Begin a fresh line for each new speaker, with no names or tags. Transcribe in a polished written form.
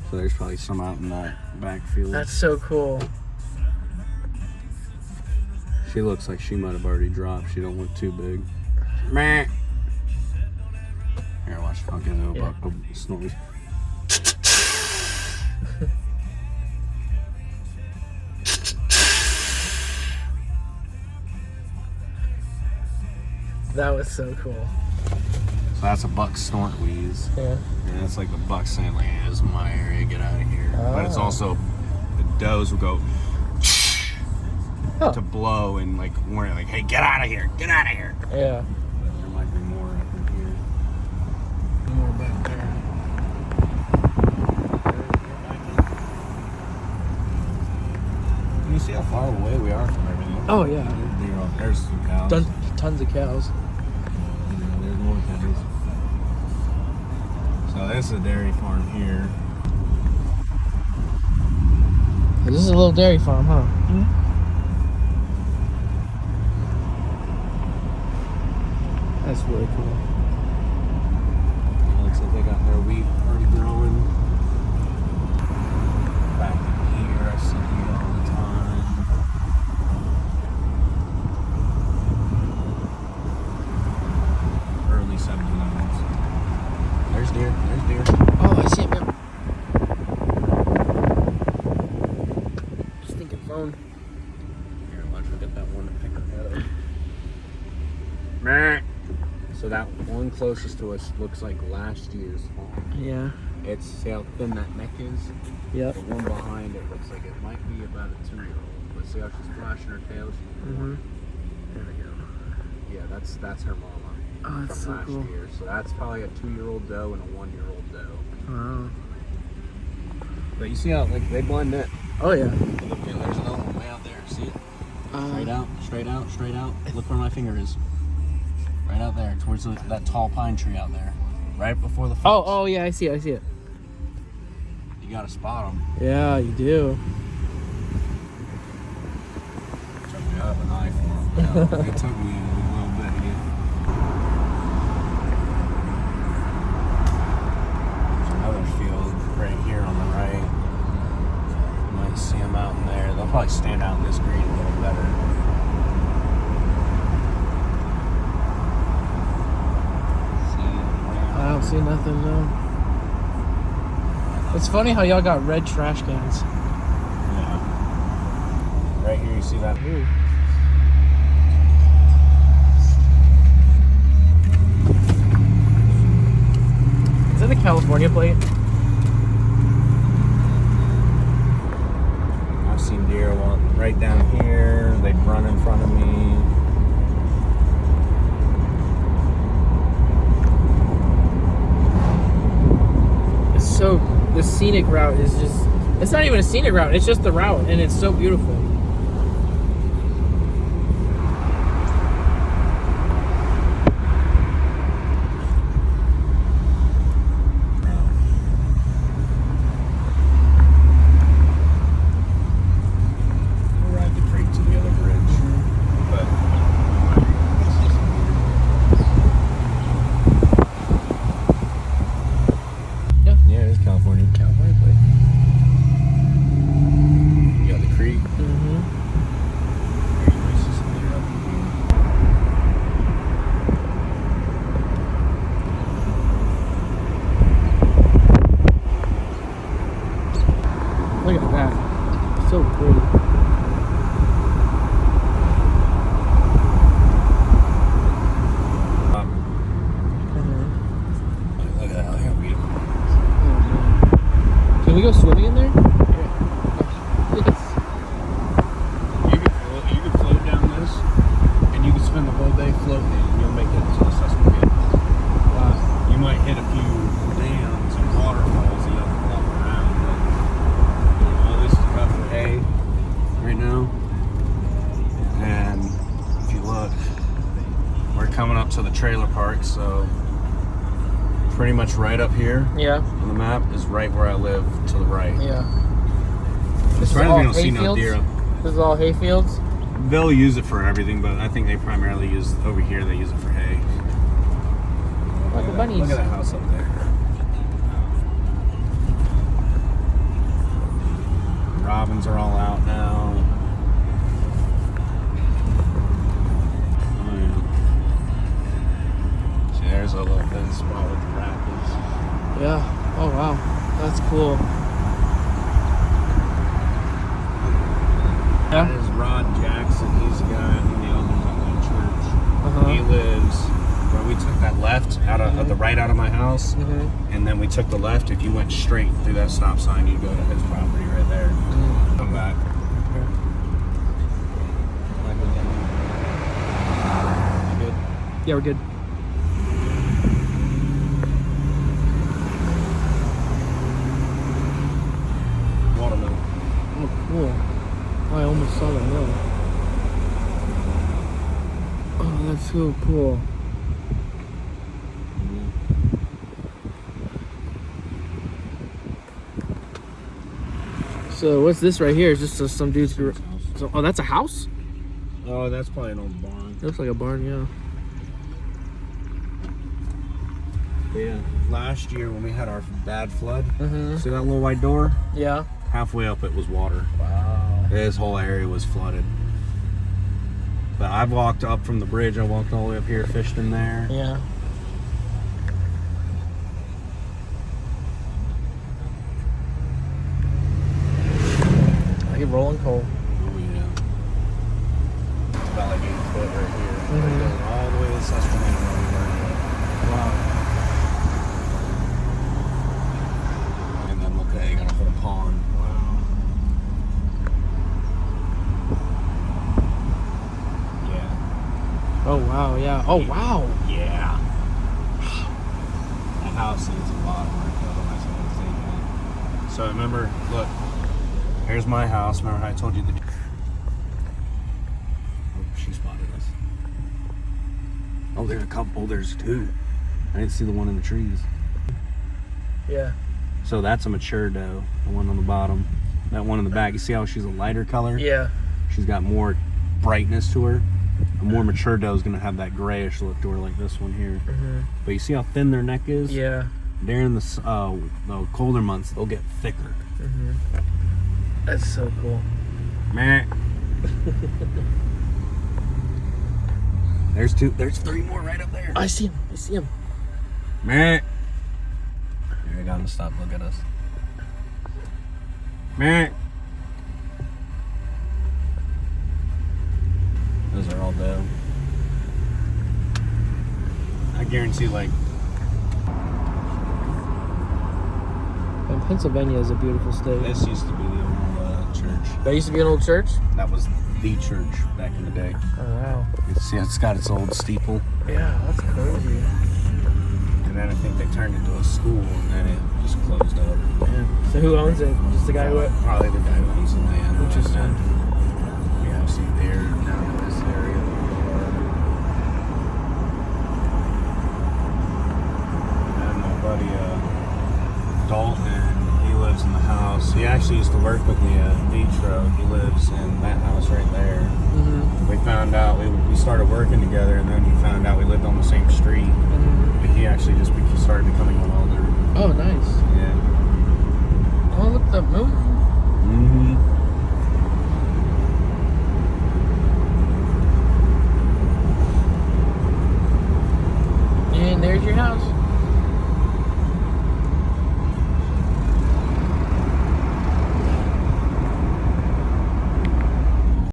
So there's probably some out in that backfield.
That's so cool.
She looks like she might have already dropped. She don't look too big. Meh. Here, watch. I'll give it a snort.
That was so cool.
So that's a buck snort wheeze.
Yeah.
And that's like the buck saying, like, hey, this is my area, get out of here.
Oh.
But it's also, the does will go to blow and like warn it, like, hey, get out of here, get out of here.
Yeah.
There might be more up in here. More back there. Can you see how far away we are from everything?
Oh, yeah.
There's some cows.
Tons of cows.
There's more cows. So this is a dairy farm here.
This is a little dairy farm, huh?
Mm-hmm.
That's really cool.
It looks like they got their wheat already growing. Back here, I see wheat all the time. Early 1700s. There's deer. There's deer.
Oh, I see it now. Stinking phone.
Here, watch me get that one to pick her head up. Meh. So that one closest to us looks like last year's farm.
Yeah.
It's, see how thin that neck is?
Yep.
The one behind it looks like it might be about a 2-year-old. But see how she's flashing her tail? She's born. There we go. Yeah, that's her mama.
Oh, that's
from
so
last
cool.
year. So that's probably a 2-year-old doe and a 1-year-old doe.
Wow.
But you see how like they blend in?
Oh, yeah.
Look, there's another one way out there. See it? Straight out, straight out, straight out. Look where my finger is. Right out there, towards that tall pine tree out there. Right before the fence.
Oh, yeah, I see it.
You gotta spot them.
Yeah, you do.
Took me out of an eye for them. It took me a little bit to get. There's another field right here on the right. You might see them out in there. They'll probably stand out in this green a little better.
I don't see nothing, no. It's funny how y'all got red trash cans.
Yeah. Right here, you see that?
Ooh. Is that a California plate?
I've seen deer right down here. They'd run in front of me.
So the scenic route is just, it's not even a scenic route, it's just the route, and it's so beautiful.
We'll ride the creek to the other bridge. But yeah, it is California.
California plate.
You got the creek.
Mm-hmm.
It's just clear up
Look at that. So pretty.
Look at that. Look how beautiful.
Can we go swimming in there? Yes.
You could float down this, and you could spend the whole day floating, and you'll make it to the Susquehanna.
Wow.
You might hit a few dams and waterfalls that you have to walk around, but this is cut for hay right now. And if you look, we're coming up to the trailer park, so pretty much right up here
Yeah.
on the map is right where I live to the right.
Yeah.
As
This is
far as
all
we don't see
hay
no
fields?
deer.
This is all hay fields?
They'll use it for everything, but I think they primarily use over here. They use it for hay.
Like the bunnies.
Look at that house up there.
Yeah. Oh wow, that's cool.
That
Yeah.
is Rod Jackson. He's the guy who the owners of that church.
Uh-huh.
He lives where we took that left out of the right out of my house,
Mm-hmm.
and then we took the left. If you went straight through that stop sign, you'd go to his property right there.
Mm-hmm.
Come back. You good?
Yeah, we're good.
Watermelon.
Oh, cool. I almost saw the mill. Oh, that's so cool. So what's this right here? Is just some dude's garage? So, oh, that's a house?
Oh, that's probably an old barn.
Looks like a barn, yeah.
Yeah. Last year when we had our bad flood,
Mm-hmm.
see that little white door?
Yeah.
Halfway up it was water.
Wow.
This whole area was flooded. But I've walked up from the bridge. I walked all the way up here, fished in there.
Yeah. Like a rolling coal.
Oh yeah. It's about like 8 foot right here.
Mhm.
Right there, all the way to Susquehanna where we were.
Wow.
And then look at it, you got a whole pond.
Wow.
Yeah.
Oh wow, yeah. Oh wow.
Yeah. That house needs a lot of work though, when I said. So remember, look, here's my house. Remember how I told you the. Oh, she spotted us. Oh, there's a couple. Oh, there's two. I didn't see the one in the trees.
Yeah.
So that's a mature doe, the one on the bottom. That one in the back, you see how she's a lighter color?
Yeah.
She's got more brightness to her. A more mature doe is going to have that grayish look to her like this one here.
Mm-hmm.
But you see how thin their neck is?
Yeah.
During the colder months, they'll get thicker.
Mm-hmm. That's so cool.
Meh. There's two. There's three more right up there.
I see him. I see him.
Meh. Here, I got him to stop. Look at us. Meh. Those are all doe. I guarantee, like,
And Pennsylvania is a beautiful state.
this used to be the old church.
That used to be an old church?
That was the church back in the day.
Oh wow.
You see, it's got its old steeple.
Yeah, that's crazy.
And then I think they turned it into a school, and then it just closed up.
Yeah. So who owns it? Just the guy who
Probably the guy who owns the land.
Interesting.
Yeah, see there, down in this area. And my buddy Dalton, he lives in the house. He actually used to work with me at Vitro. He lives in that house right there.
Mm-hmm.
We found out, we started working together, and then he found out we lived on the same street.
Mm-hmm.
But he actually started becoming a welder.
Oh, nice.
Yeah.
Oh, look at the moon.